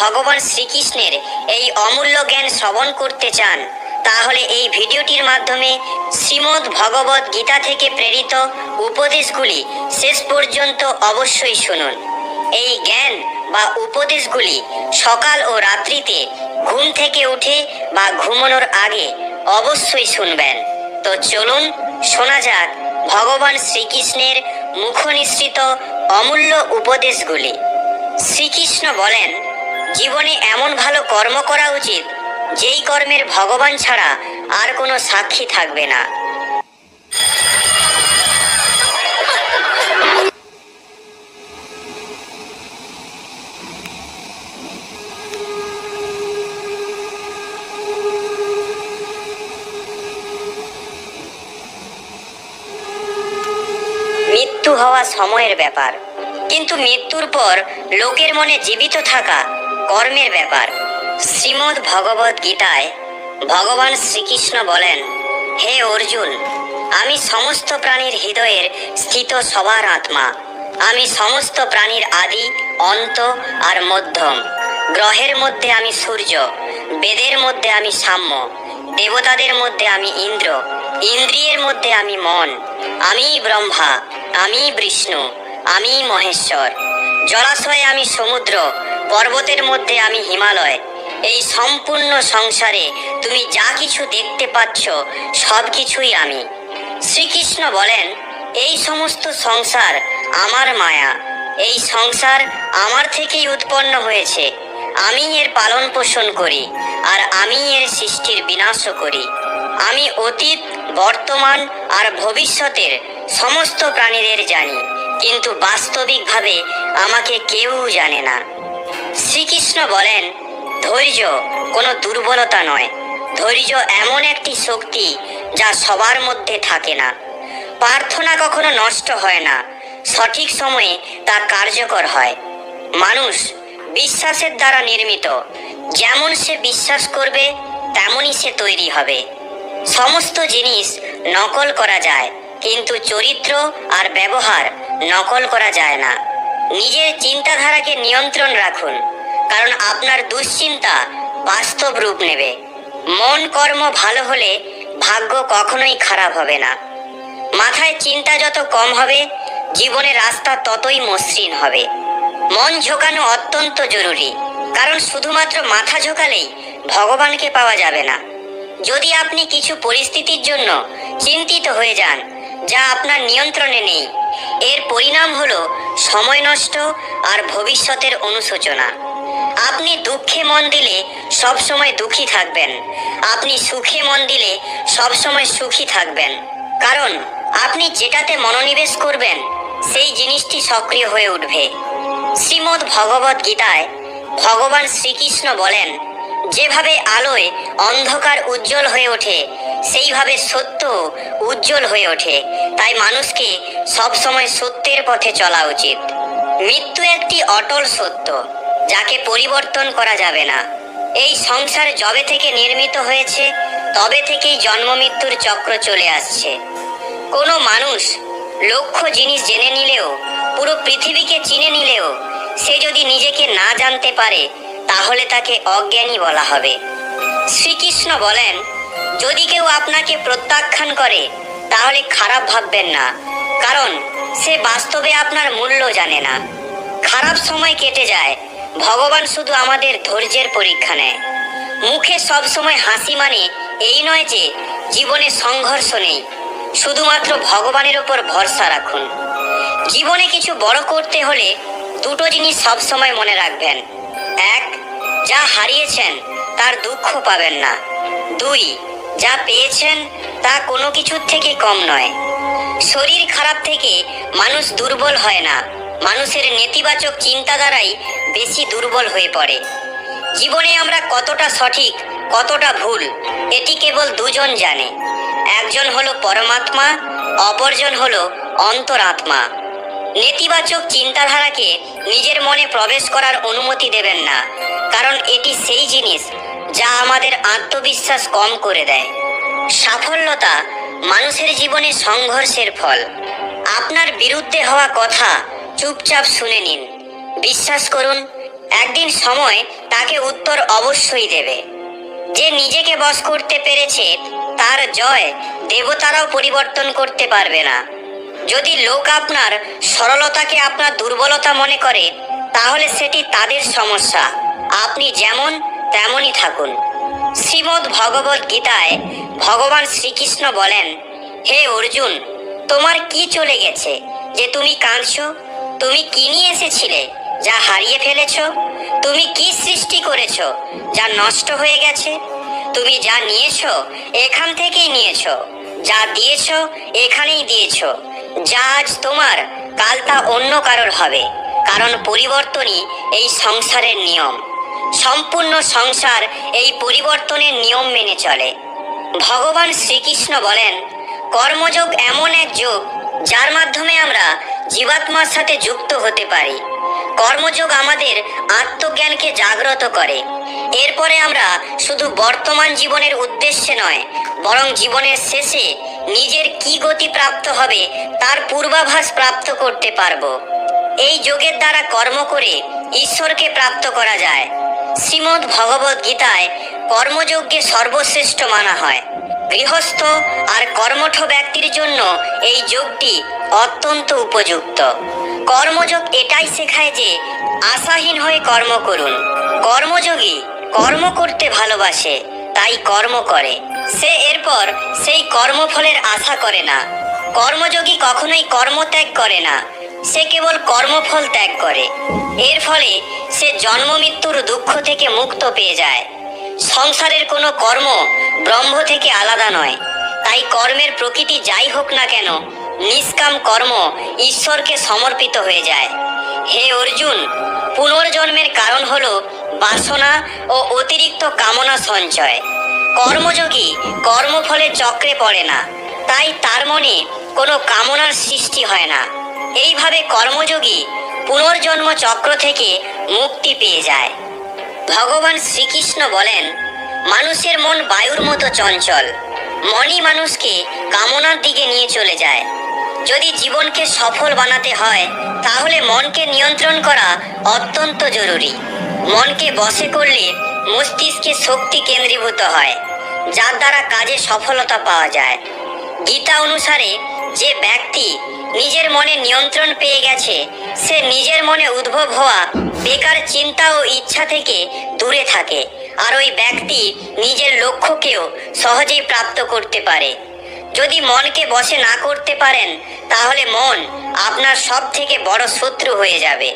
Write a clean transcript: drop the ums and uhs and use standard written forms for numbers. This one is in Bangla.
ভগবান শ্রীকৃষ্ণের এই অমূল্য জ্ঞান শ্রবণ করতে চান, তাহলে এই ভিডিওটির মাধ্যমে শ্রীমদ্ ভগবত গীতা থেকে প্রেরিত উপদেশগুলি শেষ পর্যন্ত অবশ্যই শুনুন। এই জ্ঞান বা উপদেশগুলি সকাল ও রাত্রিতে ঘুম থেকে উঠে বা ঘুমানোর আগে অবশ্যই শুনবেন। তো চলুন শোনা যাক ভগবান শ্রীকৃষ্ণের মুখনিসৃত অমূল্য উপদেশগুলি। শ্রীকৃষ্ণ বলেন, জীবনে এমন ভালো কর্ম করা উচিত যেই কর্মের ভগবান ছাড়া আর কোনো সাক্ষী থাকবে না। মৃত্যু হওয়া সময়ের ব্যাপার, কিন্তু মৃত্যুর পর লোকের মনে জীবিত থাকা কর্মের ব্যাপার। শ্রীমদ্ ভগবত গীতায় ভগবান শ্রীকৃষ্ণ বলেন, হে অর্জুন, আমি সমস্ত প্রাণীর হৃদয়ের স্থিত সবার আত্মা। আমি সমস্ত প্রাণীর আদি, অন্ত আর মধ্যম। গ্রহের মধ্যে আমি সূর্য, বেদের মধ্যে আমি সাম্য, দেবতাদের মধ্যে আমি ইন্দ্র, ইন্দ্রিয়ের মধ্যে আমি মন। আমিই ব্রহ্মা, আমিই বিষ্ণু, আমিই মহেশ্বর। জলাশয়ে আমি সমুদ্র, পর্বতের মধ্যে আমি হিমালয়। এই সম্পূর্ণ সংসারে তুমি যা কিছু দেখতে পাচ্ছ সব কিছুই আমি। শ্রীকৃষ্ণ বলেন, এই সমস্ত সংসার আমার মায়া। এই সংসার আমার থেকেই উৎপন্ন হয়েছে। আমি এর পালন পোষণ করি আর আমি এর সৃষ্টির বিনাশও করি। আমি অতীত, বর্তমান আর ভবিষ্যতের সমস্ত প্রাণীদের জানি, কিন্তু বাস্তবিকভাবে আমাকে কেউ জানে না। শ্রীকৃষ্ণ বলেন, ধৈর্য কোনো দুর্বলতা নয়। ধৈর্য এমন একটি শক্তি যা সবার মধ্যে থাকে না। প্রার্থনা কখনো নষ্ট হয় না, সঠিক সময়ে তা কার্যকর হয়। মানুষ বিশ্বাসের দ্বারা নির্মিত। যেমন সে বিশ্বাস করবে তেমনই সে তৈরি হবে। সমস্ত জিনিস নকল করা যায়, কিন্তু চরিত্র আর ব্যবহার নকল করা যায় না। নিজের চিন্তাধারাকে নিয়ন্ত্রণ রাখুন, কারণ আপনার দুশ্চিন্তা বাস্তব রূপ নেবে। মন কর্ম ভালো হলে ভাগ্য কখনোই খারাপ হবে না। মাথায় চিন্তা যত কম হবে, জীবনের রাস্তা ততই মসৃণ হবে। মন ঝোঁকানো অত্যন্ত জরুরি, কারণ শুধুমাত্র মাথা ঝোঁকালেই ভগবানকে পাওয়া যাবে না। যদি আপনি কিছু পরিস্থিতির জন্য চিন্তিত হয়ে যান যা আপনার নিয়ন্ত্রণে নেই, এর পরিণাম হলো সময় নষ্ট আর ভবিষ্যতের অনুশোচনা। আপনি দুঃখে মন দিলে সব সময় দুঃখী থাকবেন। আপনি সুখে মন দিলে সব সময় সুখী থাকবেন, কারণ আপনি যেটাতে মনোনিবেশ করবেন সেই জিনিসটি সক্রিয় হয়ে উঠবে। শ্রীমদ্ ভগবত গীতায় ভগবান শ্রীকৃষ্ণ বলেন, যেভাবে আলোয় অন্ধকার উজ্জ্বল হয়ে ওঠে, সেইভাবে সত্য উজ্জ্বল হয়ে ওঠে। তাই মানুষকে সবসময় সত্যের পথে চলা উচিত। মৃত্যু একটি অটল সত্য, যাকে পরিবর্তন করা যাবে না। এই সংসার যবে থেকে নির্মিত হয়েছে তবে থেকেই জন্ম মৃত্যুর চক্র চলে আসছে। কোনো মানুষ লক্ষ জিনিস জেনে নিলেও, পুরো পৃথিবীকে চিনে নিলেও, সে যদি নিজেকে না জানতে পারে তাহলে তাকে অজ্ঞানী বলা হবে। শ্রীকৃষ্ণ বলেন, যদি কেউ আপনাকে প্রত্যাখ্যান করে তাহলে খারাপ ভাববেন না, কারণ সে বাস্তবে আপনার মূল্য জানে না। খারাপ সময় কেটে যায়, ভগবান শুধু আমাদের ধৈর্যের পরীক্ষা নেয়। মুখে সব সময় হাসি মানে এই নয় যে জীবনে সংঘর্ষ নেই। শুধুমাত্র ভগবানের উপর ভরসা রাখুন। জীবনে কিছু বড় করতে হলে দুটো জিনিস সব সময় মনে রাখবেন। এক, যা হারিয়েছেন তার দুঃখ পাবেন না। দুই, যা পেয়েছেন তা কোনো কিছুর থেকে কম নয়। শরীর খারাপ থেকে মানুষ দুর্বল হয় না, মানুষের নেতিবাচক চিন্তা দ্বারাই বেশি দুর্বল হয়ে পড়ে। জীবনে আমরা কতটা সঠিক, কতটা ভুল, এটি কেবল দুজন জানে। একজন হলো পরমাত্মা, অপরজন হলো অন্তরাত্মা। নেতিবাচক চিন্তাধারাকে নিজের মনে প্রবেশ করার অনুমতি দেবেন না, কারণ এটি সেই জিনিস যা আমাদের আত্মবিশ্বাস কম করে দেয়। সাফল্যতা মানুষের জীবনে সংঘর্ষের ফল। আপনার বিরুদ্ধে হওয়া কথা চুপচাপ শুনে নিন। বিশ্বাস করুন, একদিন সময় তাকে উত্তর অবশ্যই দেবে। যে নিজেকে বশ করতে পেরেছে তার জয় দেবতারাও পরিবর্তন করতে পারবে না। যদি লোক আপনার সরলতাকে আপনার দুর্বলতা মনে করে, তাহলে সেটি তাদের সমস্যা। আপনি যেমন তেমনই থাকুন। শ্রীমদ্ ভগবত গীতায় ভগবান শ্রীকৃষ্ণ বলেন, হে অর্জুন, তোমার কি চলে গেছে যে তুমি কাঁদছো? তুমি কি নিয়ে এসেছিলে যা হারিয়ে ফেলেছো? তুমি কি সৃষ্টি করেছো যা নষ্ট হয়ে গেছে? তুমি যা নিয়েছো এখান থেকেই নিয়েছো, যা দিয়েছো এখানেই দিয়েছো। যা আজ তোমার কাল তা অন্য কারোর হবে, কারণ পরিবর্তনই এই সংসারের নিয়ম। সম্পূর্ণ সংসার এই পরিবর্তনের নিয়ম মেনে চলে। ভগবান শ্রীকৃষ্ণ বলেন, কর্মযোগ এমন এক যোগ যার মাধ্যমে আমরা জীবাত্মার সাথে যুক্ত হতে পারি। কর্মযোগ আমাদের আত্মজ্ঞানকে জাগ্রত করে। এরপরে আমরা শুধু বর্তমান জীবনের উদ্দেশ্যে নয়, বরং জীবনের শেষে নিজের কি গতি প্রাপ্ত হবে তার পূর্বাভাস প্রাপ্ত করতে পারবো। এই যোগের দ্বারা কর্ম করে ঈশ্বরকে প্রাপ্ত করা যায়। শ্রীমদ্ ভগবত গীতায় কর্মযোগকে সর্বশ্রেষ্ঠ মানা হয়। গৃহস্থ আর কর্মঠ ব্যক্তির জন্য এই যোগটি অত্যন্ত উপযুক্ত। কর্মযোগ এটাই শেখায় যে আশাহীন হয়ে কর্ম করুন। কর্মযোগী কর্ম করতে ভালোবাসে, তাই কর্ম করে। সে এরপর সেই কর্মফলের আশা করে না। কর্মযোগী কখনোই কর্মত্যাগ করে না, সে কেবল কর্মফল ত্যাগ করে। এর ফলে সে জন্ম মৃত্যুর দুঃখ থেকে মুক্ত পেয়ে যায়। সংসারের কোনো কর্ম ব্রহ্ম থেকে আলাদা নয়, তাই কর্মের প্রকৃতি যাই হোক না কেন, নিষ্কাম কর্ম ঈশ্বরকে সমর্পিত হয়ে যায়। হে অর্জুন, পুনর্জন্মের কারণ হলো বাসনা ও অতিরিক্ত কামনা সঞ্চয়। কর্মযোগী কর্মফলের চক্রে পড়ে না, তাই তার মনে কোনো কামনার সৃষ্টি হয় না। এইভাবে কর্মযোগী পুনর্জন্ম চক্র থেকে মুক্তি পেয়ে যায়। ভগবান শ্রীকৃষ্ণ বলেন, মানুষের মন বায়ুর মতো চঞ্চল। মনই মানুষকে কামনার দিকে নিয়ে চলে যায়। যদি জীবনকে সফল বানাতে হয়, তাহলে মনকে নিয়ন্ত্রণ করা অত্যন্ত জরুরি। মনকে বশে করলে মস্তিষ্কে শক্তি কেন্দ্রীভূত হয়, যার দ্বারা কাজে সফলতা পাওয়া যায়। গীতা অনুসারে যে ব্যক্তি নিজের মনে নিয়ন্ত্রণ পেয়ে গেছে, সে নিজের মনে উদ্ভব হওয়া বেকার চিন্তা ও ইচ্ছা থেকে দূরে থাকে, আর ওই ব্যক্তি নিজের লক্ষ্যকেও সহজেই প্রাপ্ত করতে পারে। যদি মনকে বশে না করতে পারেন, তাহলে মন আপনার সব থেকে বড় শত্রু হয়ে যাবে।